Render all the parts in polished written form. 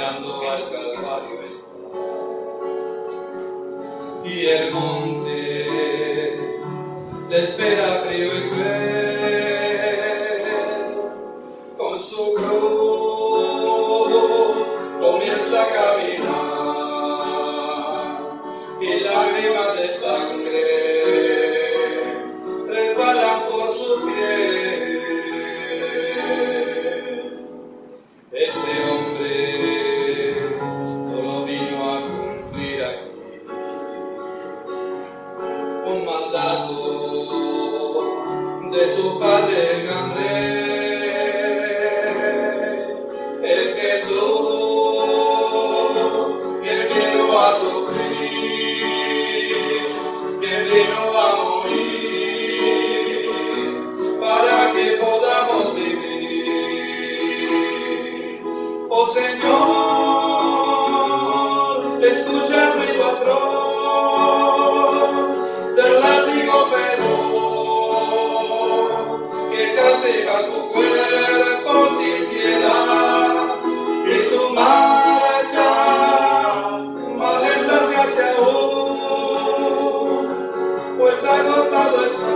mirando al Calvario está. Y el monte le espera frío y cruel, con su cruz comienza a caminar, y lágrimas de sangre resbalan por su piel. Este hombre solo vino a cumplir aquí un mandato de su padre el gran rey. Es Jesús quien vino a sufrir, quien vino a morir para que podamos vivir. Oh Señor, escucha el ruido atroz del látigo feroz que castiga tu cuerpo sin piedad, y tu marcha más lenta se hace aún, pues agotado está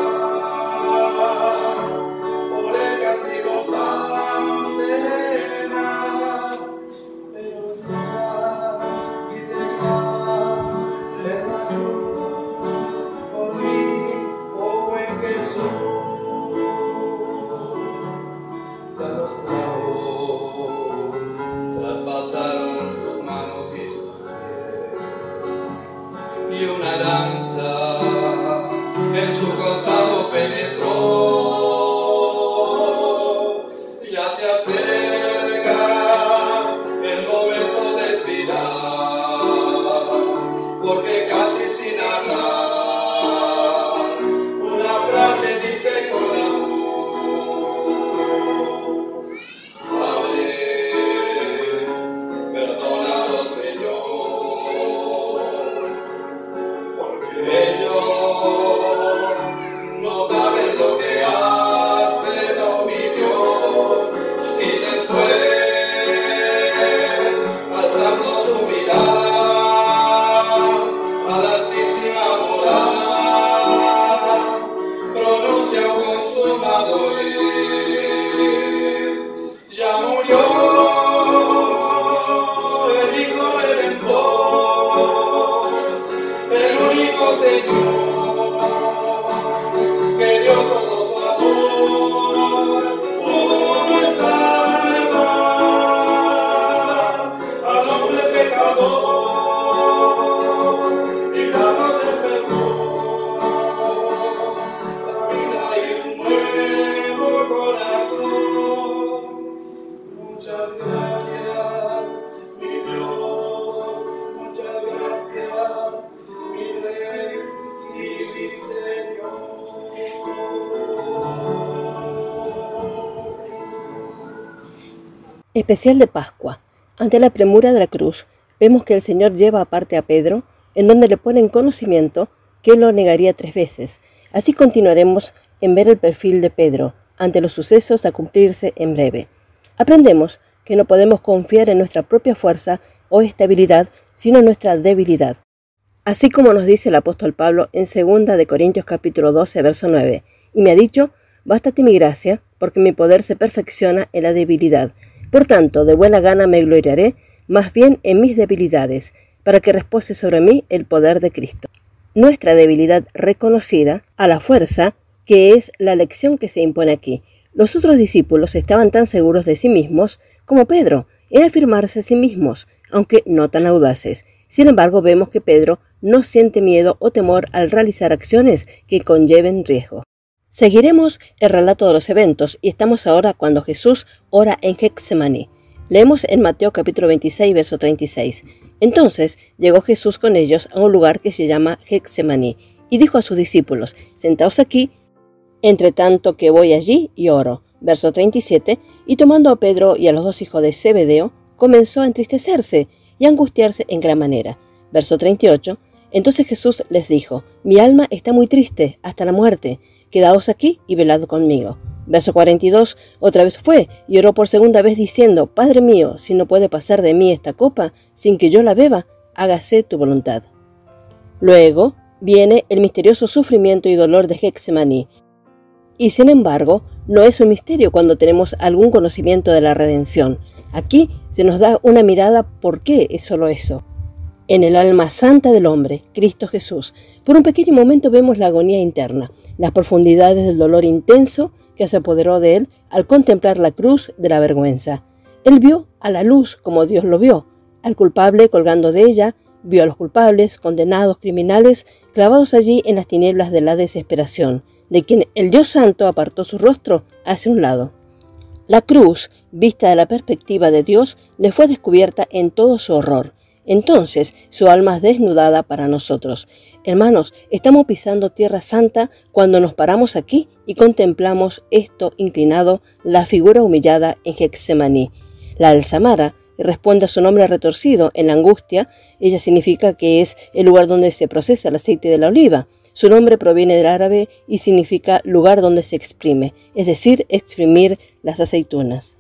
por el castigo tan tenaz. Pero y de la cruz por mí, oh buen Jesús, ya los clavos traspasaron sus manos y sus pies, y una lanza en su costado penetró. Ya se acerca el momento de expirar, porque casi sin hablar una frase dice con amor: Padre, perdónalos, Señor, porque ellos no saben lo que hacen, oh mi Dios. Y después, alzando su mirada a la altísima morada, pronuncia un consumado y ya murió el Hijo Redentor, el único Señor que dio todo su amor por salvar al hombre pecador y darnos el perdón, la vida y un nuevo corazón. Muchas gracias, mi Dios, muchas gracias, mi Rey y mi Señor. Especial de Pascua. Ante la premura de la cruz, vemos que el Señor lleva aparte a Pedro, en donde le pone en conocimiento que él lo negaría 3 veces. Así continuaremos en ver el perfil de Pedro ante los sucesos a cumplirse en breve. Aprendemos que no podemos confiar en nuestra propia fuerza o estabilidad, sino en nuestra debilidad. Así como nos dice el apóstol Pablo en 2 de Corintios capítulo 12, verso 9, y me ha dicho: bástate mi gracia, porque mi poder se perfecciona en la debilidad. Por tanto, de buena gana me gloriaré, más bien en mis debilidades, para que repose sobre mí el poder de Cristo. Nuestra debilidad reconocida a la fuerza, que es la lección que se impone aquí. Los otros discípulos estaban tan seguros de sí mismos como Pedro, en afirmarse a sí mismos, aunque no tan audaces. Sin embargo, vemos que Pedro no siente miedo o temor al realizar acciones que conlleven riesgo. Seguiremos el relato de los eventos y estamos ahora cuando Jesús ora en Getsemaní. Leemos en Mateo capítulo 26, verso 36. Entonces llegó Jesús con ellos a un lugar que se llama Getsemaní y dijo a sus discípulos: sentaos aquí, entre tanto que voy allí y oro. Verso 37. Y tomando a Pedro y a los 2 hijos de Zebedeo, comenzó a entristecerse y a angustiarse en gran manera. Verso 38. Entonces Jesús les dijo: mi alma está muy triste hasta la muerte, quedaos aquí y velad conmigo. Verso 42, otra vez fue y oró por segunda vez diciendo, Padre mío, si no puede pasar de mí esta copa sin que yo la beba, hágase tu voluntad. Luego viene el misterioso sufrimiento y dolor de Getsemaní. Y sin embargo, no es un misterio cuando tenemos algún conocimiento de la redención. Aquí se nos da una mirada por qué es solo eso. En el alma santa del hombre, Cristo Jesús, por un pequeño momento vemos la agonía interna, las profundidades del dolor intenso que se apoderó de él al contemplar la cruz de la vergüenza. Él vio a la luz como Dios lo vio, al culpable colgando de ella, vio a los culpables, condenados, criminales, clavados allí en las tinieblas de la desesperación, de quien el Dios Santo apartó su rostro hacia un lado. La cruz, vista de la perspectiva de Dios, le fue descubierta en todo su horror. Entonces su alma es desnudada para nosotros. Hermanos, estamos pisando tierra santa cuando nos paramos aquí y contemplamos esto inclinado, la figura humillada en Getsemaní. La alzamara responde a su nombre retorcido en la angustia. Ella significa que es el lugar donde se procesa el aceite de la oliva. Su nombre proviene del árabe y significa lugar donde se exprime, es decir, exprimir las aceitunas.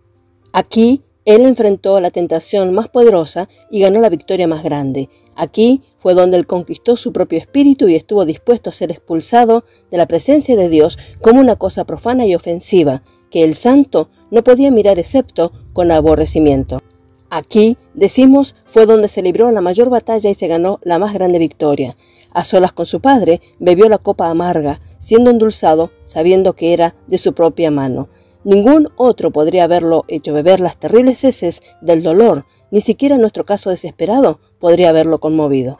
Aquí él enfrentó la tentación más poderosa y ganó la victoria más grande. Aquí fue donde él conquistó su propio espíritu y estuvo dispuesto a ser expulsado de la presencia de Dios como una cosa profana y ofensiva, que el santo no podía mirar excepto con aborrecimiento. Aquí, decimos, fue donde se libró la mayor batalla y se ganó la más grande victoria. A solas con su padre, bebió la copa amarga, siendo endulzado, sabiendo que era de su propia mano. Ningún otro podría haberlo hecho beber las terribles heces del dolor, ni siquiera nuestro caso desesperado podría haberlo conmovido.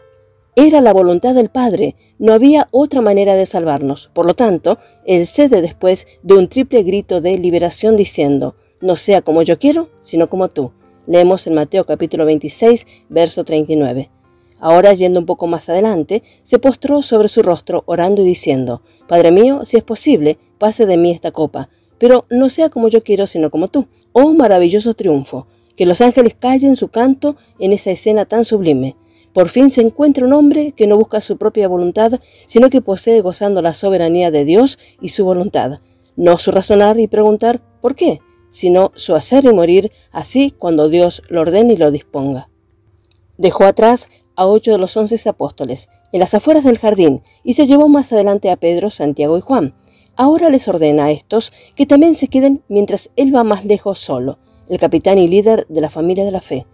Era la voluntad del Padre, no había otra manera de salvarnos. Por lo tanto, él cede después de un triple grito de liberación diciendo, no sea como yo quiero, sino como tú. Leemos en Mateo capítulo 26, verso 39. Ahora, yendo un poco más adelante, se postró sobre su rostro orando y diciendo, Padre mío, si es posible, pase de mí esta copa, pero no sea como yo quiero, sino como tú. ¡Oh, maravilloso triunfo! Que los ángeles callen su canto en esa escena tan sublime. Por fin se encuentra un hombre que no busca su propia voluntad, sino que posee gozando la soberanía de Dios y su voluntad. No su razonar y preguntar ¿por qué?, sino su hacer y morir así cuando Dios lo ordene y lo disponga. Dejó atrás a 8 de los 11 apóstoles en las afueras del jardín y se llevó más adelante a Pedro, Santiago y Juan. Ahora les ordena a estos que también se queden mientras él va más lejos solo, el capitán y líder de la familia de la fe.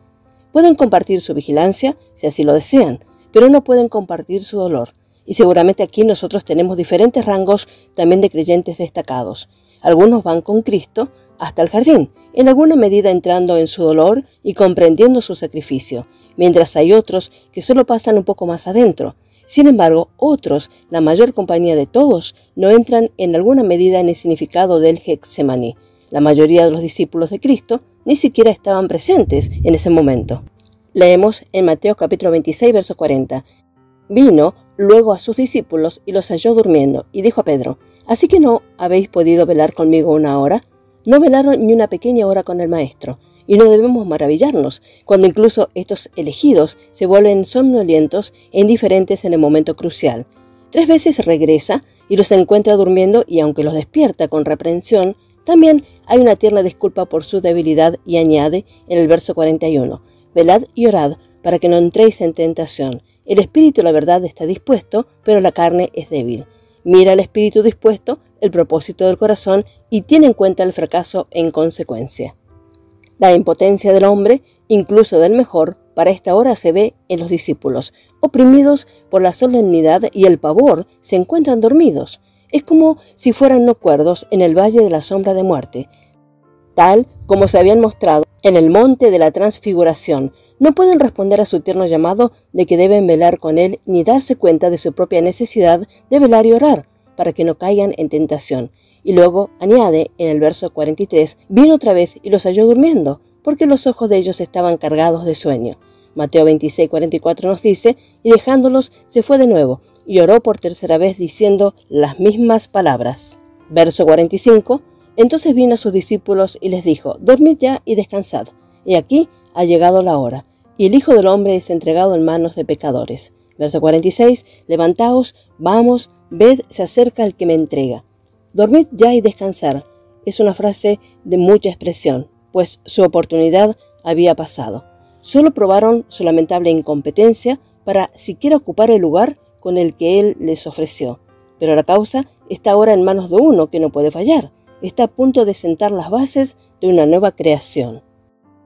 Pueden compartir su vigilancia si así lo desean, pero no pueden compartir su dolor. Y seguramente aquí nosotros tenemos diferentes rangos también de creyentes destacados. Algunos van con Cristo hasta el jardín, en alguna medida entrando en su dolor y comprendiendo su sacrificio, mientras hay otros que solo pasan un poco más adentro. Sin embargo, otros, la mayor compañía de todos, no entran en alguna medida en el significado del Getsemaní. La mayoría de los discípulos de Cristo ni siquiera estaban presentes en ese momento. Leemos en Mateo capítulo 26, verso 40. Vino luego a sus discípulos y los halló durmiendo, y dijo a Pedro, ¿así que no habéis podido velar conmigo una hora? No velaron ni una pequeña hora con el Maestro, y no debemos maravillarnos cuando incluso estos elegidos se vuelven somnolientos e indiferentes en el momento crucial. 3 veces regresa y los encuentra durmiendo y aunque los despierta con reprensión, también hay una tierna disculpa por su debilidad y añade en el verso 41, velad y orad para que no entréis en tentación. El espíritu, la verdad, está dispuesto, pero la carne es débil. Mira el espíritu dispuesto, el propósito del corazón y tiene en cuenta el fracaso en consecuencia. La impotencia del hombre, incluso del mejor, para esta hora se ve en los discípulos. Oprimidos por la solemnidad y el pavor, se encuentran dormidos. Es como si fueran no cuerdos en el valle de la sombra de muerte, tal como se habían mostrado en el monte de la transfiguración. No pueden responder a su tierno llamado de que deben velar con él ni darse cuenta de su propia necesidad de velar y orar para que no caigan en tentación. Y luego añade en el verso 43, vino otra vez y los halló durmiendo, porque los ojos de ellos estaban cargados de sueño. Mateo 26, 44 nos dice, y dejándolos se fue de nuevo, y oró por tercera vez diciendo las mismas palabras. Verso 45, entonces vino a sus discípulos y les dijo, dormid ya y descansad, y aquí ha llegado la hora, y el Hijo del Hombre es entregado en manos de pecadores. Verso 46, levantaos, vamos, ved, se acerca el que me entrega. Dormid ya y descansar. es una frase de mucha expresión, pues su oportunidad había pasado. Solo probaron su lamentable incompetencia para siquiera ocupar el lugar con el que él les ofreció. Pero la causa está ahora en manos de uno que no puede fallar. Está a punto de sentar las bases de una nueva creación.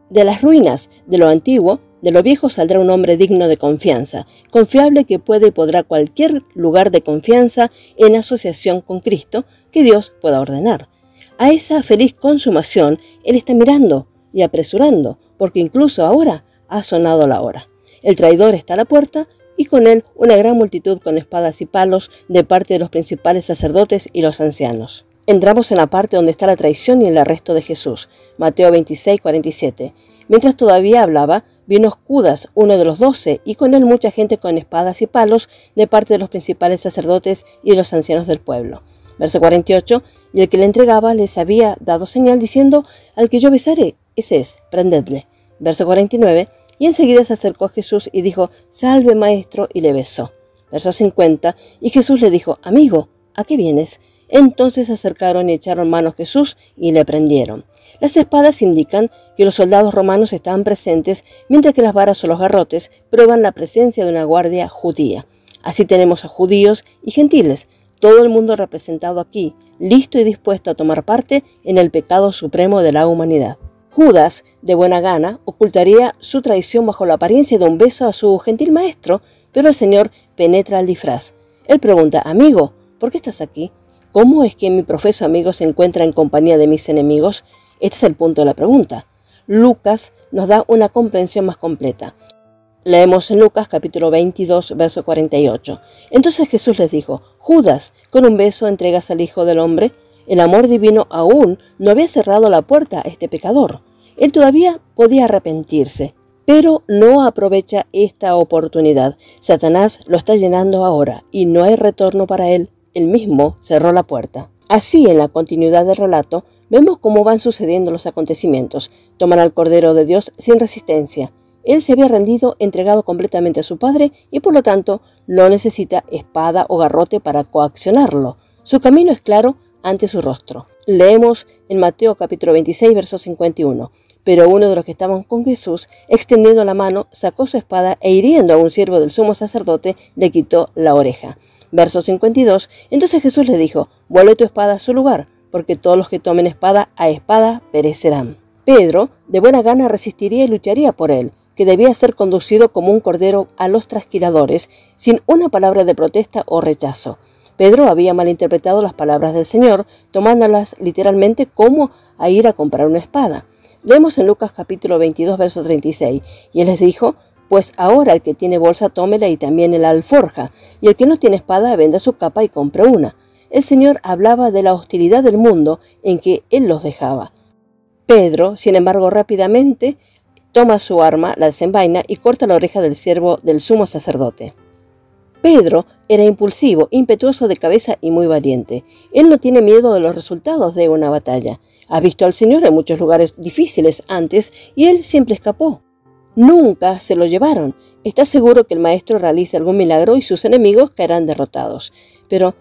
De las ruinas de lo antiguo, de lo viejo saldrá un hombre digno de confianza, confiable que puede y podrá cualquier lugar de confianza en asociación con Cristo que Dios pueda ordenar. A esa feliz consumación Él está mirando y apresurando, porque incluso ahora ha sonado la hora. El traidor está a la puerta y con él una gran multitud con espadas y palos de parte de los principales sacerdotes y los ancianos. Entramos en la parte donde está la traición y el arresto de Jesús. Mateo 26, 47. Mientras todavía hablaba, vino Judas, uno de los 12, y con él mucha gente con espadas y palos de parte de los principales sacerdotes y de los ancianos del pueblo. Verso 48. Y el que le entregaba les había dado señal diciendo: al que yo besare, ese es, prendedle. Verso 49. Y enseguida se acercó a Jesús y dijo: salve, maestro, y le besó. Verso 50. Y Jesús le dijo: amigo, ¿a qué vienes? Entonces se acercaron y echaron mano a Jesús y le prendieron. Las espadas indican que los soldados romanos estaban presentes, mientras que las varas o los garrotes prueban la presencia de una guardia judía. Así tenemos a judíos y gentiles, todo el mundo representado aquí, listo y dispuesto a tomar parte en el pecado supremo de la humanidad. Judas, de buena gana, ocultaría su traición bajo la apariencia de un beso a su gentil maestro, pero el Señor penetra el disfraz. Él pregunta: amigo, ¿por qué estás aquí? ¿Cómo es que mi profeso amigo se encuentra en compañía de mis enemigos? Este es el punto de la pregunta. Lucas nos da una comprensión más completa. Leemos en Lucas capítulo 22, verso 48. Entonces Jesús les dijo: Judas, ¿con un beso entregas al Hijo del Hombre? El amor divino aún no había cerrado la puerta a este pecador. Él todavía podía arrepentirse, pero no aprovecha esta oportunidad. Satanás lo está llenando ahora y no hay retorno para él. Él mismo cerró la puerta. Así, en la continuidad del relato, vemos cómo van sucediendo los acontecimientos. Toman al Cordero de Dios sin resistencia. Él se había rendido, entregado completamente a su Padre y por lo tanto no necesita espada o garrote para coaccionarlo. Su camino es claro ante su rostro. Leemos en Mateo capítulo 26, verso 51. Pero uno de los que estaban con Jesús, extendiendo la mano, sacó su espada e hiriendo a un siervo del sumo sacerdote, le quitó la oreja. Verso 52. Entonces Jesús le dijo: vuelve tu espada a su lugar, porque todos los que tomen espada a espada perecerán. Pedro, de buena gana, resistiría y lucharía por él, que debía ser conducido como un cordero a los trasquiladores, sin una palabra de protesta o rechazo. Pedro había malinterpretado las palabras del Señor, tomándolas literalmente como a ir a comprar una espada. Leemos en Lucas capítulo 22, verso 36, y él les dijo: pues ahora el que tiene bolsa tómela y también el alforja, y el que no tiene espada venda su capa y compre una. El Señor hablaba de la hostilidad del mundo en que él los dejaba. Pedro, sin embargo, rápidamente toma su arma, la desenvaina y corta la oreja del siervo del sumo sacerdote. Pedro era impulsivo, impetuoso de cabeza y muy valiente. Él no tiene miedo de los resultados de una batalla. Ha visto al Señor en muchos lugares difíciles antes y él siempre escapó. Nunca se lo llevaron. Está seguro que el maestro realice algún milagro y sus enemigos caerán derrotados. Pero,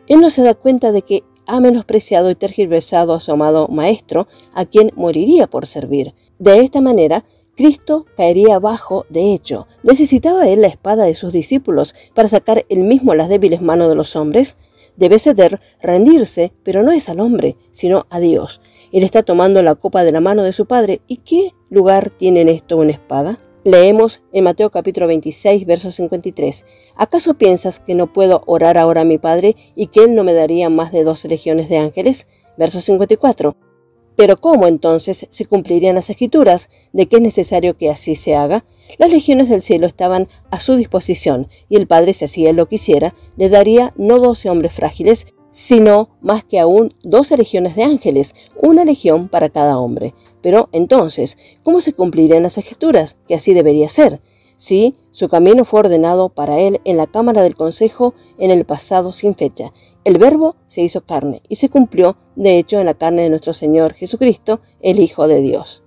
él no se da cuenta de que ha menospreciado y tergiversado a su amado maestro, a quien moriría por servir. De esta manera, Cristo caería abajo. De hecho, ¿necesitaba él la espada de sus discípulos para sacar él mismo las débiles manos de los hombres? Debe ceder, rendirse, pero no es al hombre, sino a Dios. Él está tomando la copa de la mano de su Padre. ¿Y qué lugar tiene en esto una espada? Leemos en Mateo capítulo 26, verso 53. ¿Acaso piensas que no puedo orar ahora a mi Padre y que Él no me daría más de 2 legiones de ángeles? Verso 54. Pero ¿cómo entonces se cumplirían las escrituras de que es necesario que así se haga? Las legiones del cielo estaban a su disposición y el Padre, si así Él lo quisiera, le daría no 12 hombres frágiles, sino más que aún 12 legiones de ángeles, una legión para cada hombre. Pero entonces, ¿cómo se cumplirían las escrituras? Que así debería ser. Sí, su camino fue ordenado para él en la cámara del consejo en el pasado sin fecha. El Verbo se hizo carne y se cumplió, de hecho, en la carne de nuestro Señor Jesucristo, el Hijo de Dios.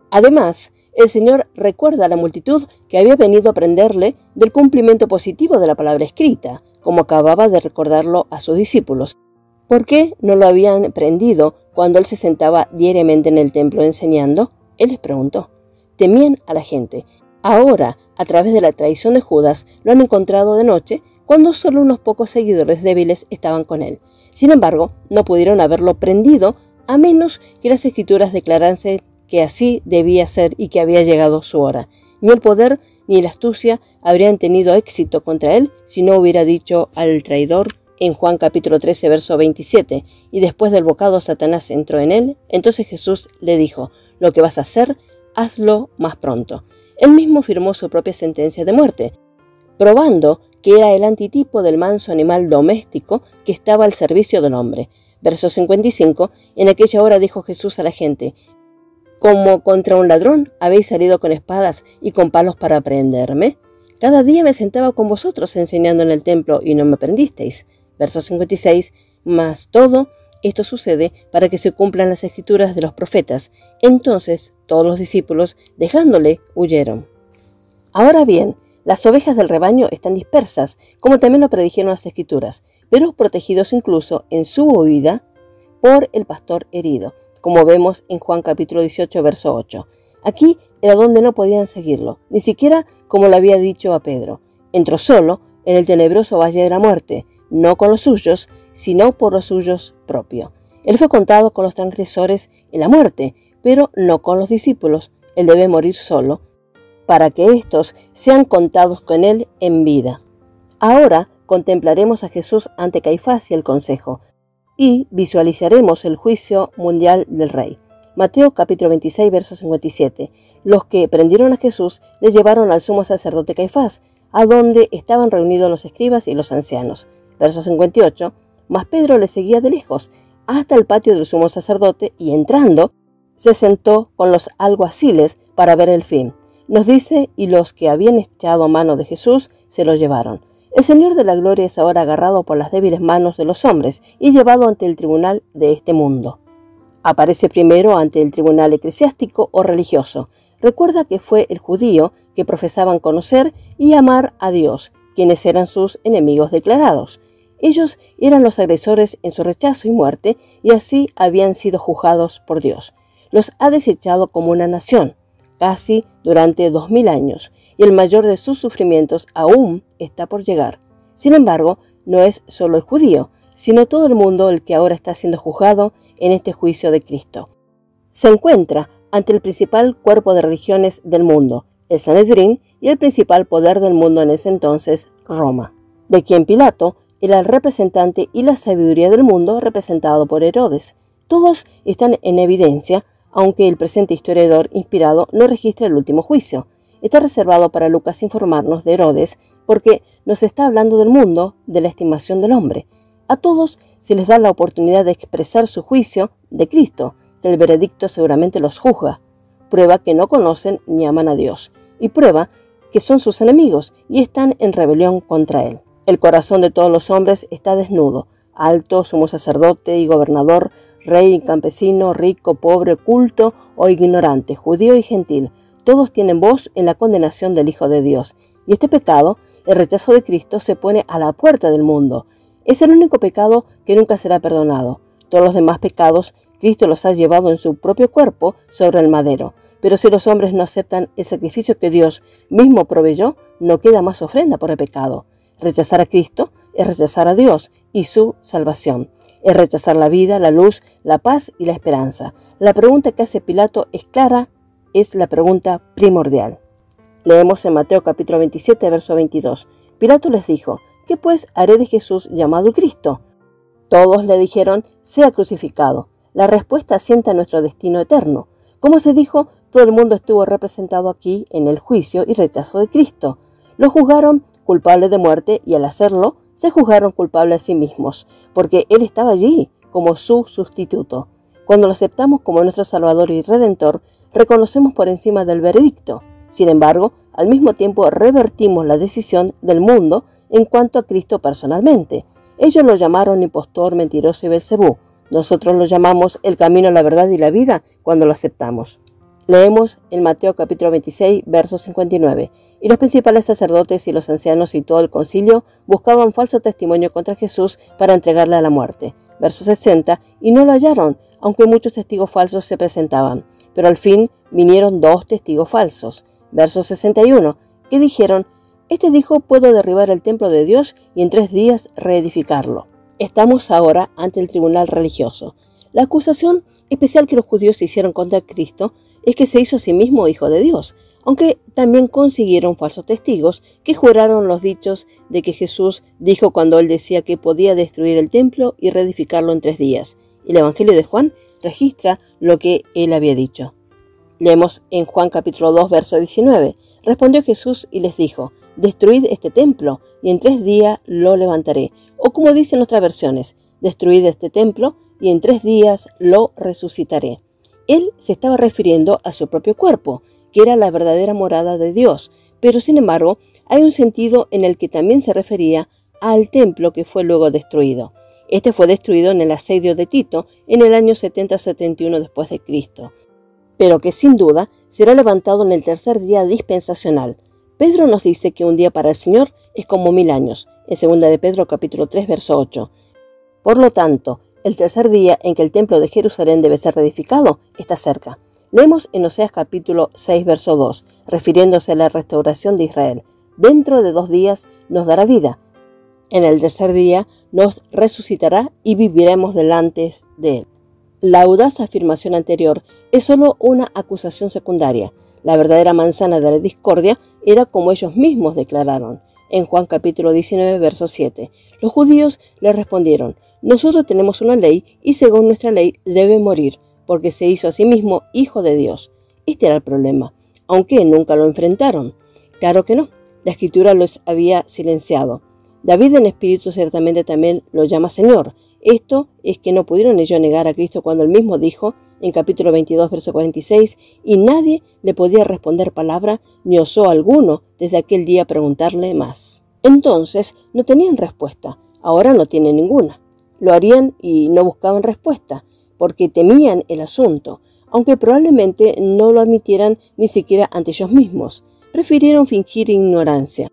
Además, el Señor recuerda a la multitud que había venido a aprenderle del cumplimiento positivo de la palabra escrita, como acababa de recordarlo a sus discípulos. ¿Por qué no lo habían prendido cuando él se sentaba diariamente en el templo enseñando? Él les preguntó. Temían a la gente. Ahora, a través de la traición de Judas, lo han encontrado de noche, cuando solo unos pocos seguidores débiles estaban con él. Sin embargo, no pudieron haberlo prendido, a menos que las Escrituras declarasen que así debía ser y que había llegado su hora. Ni el poder ni la astucia habrían tenido éxito contra él si no hubiera dicho al traidor en Juan capítulo 13, verso 27, y después del bocado Satanás entró en él. Entonces Jesús le dijo, lo que vas a hacer, hazlo más pronto. Él mismo firmó su propia sentencia de muerte, probando que era el antitipo del manso animal doméstico que estaba al servicio del hombre. Verso 55, en aquella hora dijo Jesús a la gente, ¿como contra un ladrón habéis salido con espadas y con palos para prenderme? Cada día me sentaba con vosotros enseñando en el templo y no me prendisteis. Verso 56, mas todo esto sucede para que se cumplan las escrituras de los profetas. Entonces todos los discípulos, dejándole, huyeron. Ahora bien, las ovejas del rebaño están dispersas, como también lo predijeron las escrituras, pero protegidos incluso en su huida por el pastor herido, como vemos en Juan capítulo 18, verso 8. Aquí era donde no podían seguirlo, ni siquiera como lo había dicho a Pedro. Entró solo en el tenebroso valle de la muerte, no con los suyos, sino por los suyos propios. Él fue contado con los transgresores en la muerte, pero no con los discípulos. Él debe morir solo, para que éstos sean contados con él en vida. Ahora contemplaremos a Jesús ante Caifás y el consejo, y visualizaremos el juicio mundial del rey. Mateo capítulo 26, verso 57. Los que prendieron a Jesús le llevaron al sumo sacerdote Caifás, a donde estaban reunidos los escribas y los ancianos. Verso 58. Mas Pedro le seguía de lejos, hasta el patio del sumo sacerdote, y entrando, se sentó con los alguaciles para ver el fin. Nos dice, y los que habían echado mano de Jesús se lo llevaron. El Señor de la Gloria es ahora agarrado por las débiles manos de los hombres y llevado ante el tribunal de este mundo. Aparece primero ante el tribunal eclesiástico o religioso. Recuerda que fue el judío que profesaban conocer y amar a Dios, quienes eran sus enemigos declarados. Ellos eran los agresores en su rechazo y muerte, y así habían sido juzgados por Dios. Los ha desechado como una nación, casi durante 2000 años, y el mayor de sus sufrimientos aún está por llegar. Sin embargo, no es solo el judío, sino todo el mundo el que ahora está siendo juzgado en este juicio de Cristo. Se encuentra ante el principal cuerpo de religiones del mundo, el Sanedrín, y el principal poder del mundo en ese entonces, Roma, de quien Pilato era el representante y la sabiduría del mundo representado por Herodes. Todos están en evidencia, aunque el presente historiador inspirado no registra el último juicio. Está reservado para Lucas informarnos de Herodes, porque nos está hablando del mundo, de la estimación del hombre. A todos se les da la oportunidad de expresar su juicio de Cristo, que el veredicto seguramente los juzga. Prueba que no conocen ni aman a Dios, y prueba que son sus enemigos y están en rebelión contra Él. El corazón de todos los hombres está desnudo, alto, sumo sacerdote y gobernador, rey y campesino, rico, pobre, culto o ignorante, judío y gentil. Todos tienen voz en la condenación del Hijo de Dios. Y este pecado, el rechazo de Cristo, se pone a la puerta del mundo. Es el único pecado que nunca será perdonado. Todos los demás pecados, Cristo los ha llevado en su propio cuerpo sobre el madero. Pero si los hombres no aceptan el sacrificio que Dios mismo proveyó, no queda más ofrenda por el pecado. Rechazar a Cristo es rechazar a Dios y su salvación. Es rechazar la vida, la luz, la paz y la esperanza. La pregunta que hace Pilato es clara, es la pregunta primordial. Leemos en Mateo capítulo 27, verso 22. Pilato les dijo, ¿qué pues haré de Jesús llamado Cristo? Todos le dijeron, sea crucificado. La respuesta asienta nuestro destino eterno. Como se dijo, todo el mundo estuvo representado aquí en el juicio y rechazo de Cristo. Lo juzgaron culpable de muerte y al hacerlo, se juzgaron culpables a sí mismos, porque Él estaba allí como su sustituto. Cuando lo aceptamos como nuestro Salvador y Redentor, reconocemos por encima del veredicto. Sin embargo, al mismo tiempo revertimos la decisión del mundo en cuanto a Cristo personalmente. Ellos lo llamaron impostor, mentiroso y Belcebú. Nosotros lo llamamos el camino, la verdad y la vida cuando lo aceptamos. Leemos en Mateo capítulo 26, verso 59. Y los principales sacerdotes y los ancianos y todo el concilio buscaban falso testimonio contra Jesús para entregarle a la muerte. Verso 60. Y no lo hallaron, aunque muchos testigos falsos se presentaban. Pero al fin vinieron 2 testigos falsos. Verso 61. Que dijeron: Este dijo, puedo derribar el templo de Dios y en 3 días reedificarlo. Estamos ahora ante el tribunal religioso. La acusación especial que los judíos hicieron contra Cristo es que se hizo a sí mismo hijo de Dios, aunque también consiguieron falsos testigos que juraron los dichos de que Jesús dijo cuando él decía que podía destruir el templo y reedificarlo en 3 días. El Evangelio de Juan registra lo que él había dicho. Leemos en Juan capítulo 2, verso 19. Respondió Jesús y les dijo: Destruid este templo y en 3 días lo levantaré. O como dicen otras versiones: Destruid este templo y en 3 días lo resucitaré. Él se estaba refiriendo a su propio cuerpo, que era la verdadera morada de Dios, pero sin embargo hay un sentido en el que también se refería al templo que fue luego destruido. Este fue destruido en el asedio de Tito en el año 70-71 después de Cristo, pero que sin duda será levantado en el tercer día dispensacional. Pedro nos dice que un día para el Señor es como 1000 años, en 2 de Pedro capítulo 3, verso 8. Por lo tanto, el tercer día en que el templo de Jerusalén debe ser reedificado está cerca. Leemos en Oseas capítulo 6, verso 2, refiriéndose a la restauración de Israel: Dentro de 2 días nos dará vida. En el tercer día nos resucitará y viviremos delante de él. La audaz afirmación anterior es solo una acusación secundaria. La verdadera manzana de la discordia era como ellos mismos declararon. En Juan capítulo 19, verso 7, los judíos le respondieron: Nosotros tenemos una ley y según nuestra ley debe morir, porque se hizo a sí mismo hijo de Dios. Este era el problema, aunque nunca lo enfrentaron. Claro que no, la Escritura los había silenciado. David en espíritu ciertamente también lo llama Señor. Esto es que no pudieron ellos negar a Cristo cuando él mismo dijo en capítulo 22, verso 46, y nadie le podía responder palabra ni osó alguno desde aquel día preguntarle más. Entonces no tenían respuesta, ahora no tienen ninguna. Lo harían y no buscaban respuesta, porque temían el asunto, aunque probablemente no lo admitieran ni siquiera ante ellos mismos. Prefirieron fingir ignorancia.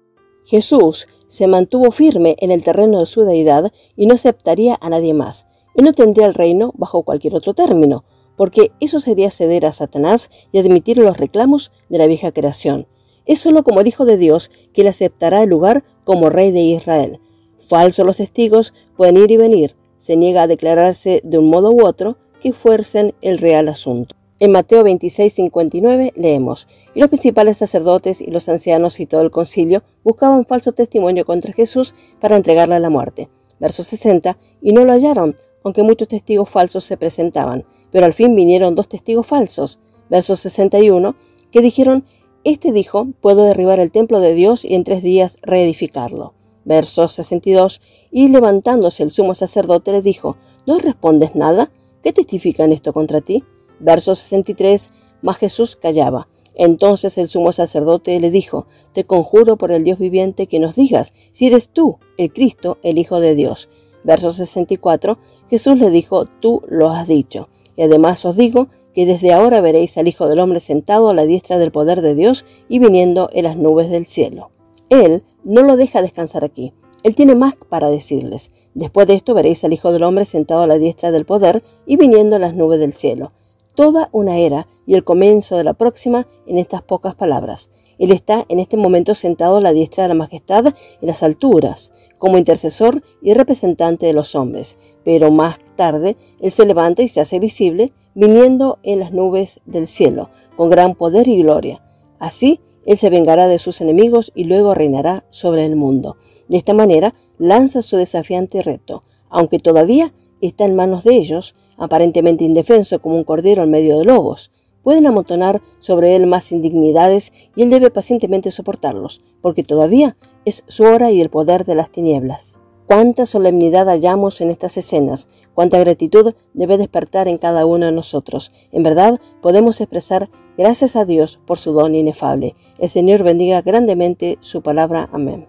Jesús se mantuvo firme en el terreno de su deidad y no aceptaría a nadie más. Él no tendría el reino bajo cualquier otro término, porque eso sería ceder a Satanás y admitir los reclamos de la vieja creación. Es solo como el Hijo de Dios que él aceptará el lugar como Rey de Israel. Falsos los testigos pueden ir y venir. Se niega a declararse de un modo u otro que fuercen el real asunto. En Mateo 26, 59 leemos: Y los principales sacerdotes y los ancianos y todo el concilio buscaban falso testimonio contra Jesús para entregarle a la muerte. Verso 60, y no lo hallaron, aunque muchos testigos falsos se presentaban, pero al fin vinieron 2 testigos falsos. Verso 61, que dijeron: Este dijo, puedo derribar el templo de Dios y en 3 días reedificarlo. Verso 62, y levantándose el sumo sacerdote le dijo: ¿No respondes nada? ¿Qué testifican esto contra ti? Verso 63, mas Jesús callaba. Entonces el sumo sacerdote le dijo: Te conjuro por el Dios viviente que nos digas si eres tú, el Cristo, el Hijo de Dios. Verso 64, Jesús le dijo: Tú lo has dicho. Y además os digo que desde ahora veréis al Hijo del Hombre sentado a la diestra del poder de Dios y viniendo en las nubes del cielo. Él no lo deja descansar aquí. Él tiene más para decirles. Después de esto veréis al Hijo del Hombre sentado a la diestra del poder y viniendo en las nubes del cielo. Toda una era y el comienzo de la próxima en estas pocas palabras. Él está en este momento sentado a la diestra de la majestad en las alturas, como intercesor y representante de los hombres. Pero más tarde Él se levanta y se hace visible, viniendo en las nubes del cielo, con gran poder y gloria. Así Él se vengará de sus enemigos y luego reinará sobre el mundo. De esta manera lanza su desafiante reto, aunque todavía está en manos de ellos, aparentemente indefenso como un cordero en medio de lobos. Pueden amontonar sobre él más indignidades y él debe pacientemente soportarlos, porque todavía es su hora y el poder de las tinieblas. Cuánta solemnidad hallamos en estas escenas, cuánta gratitud debe despertar en cada uno de nosotros. En verdad, podemos expresar gracias a Dios por su don inefable. El Señor bendiga grandemente su palabra. Amén.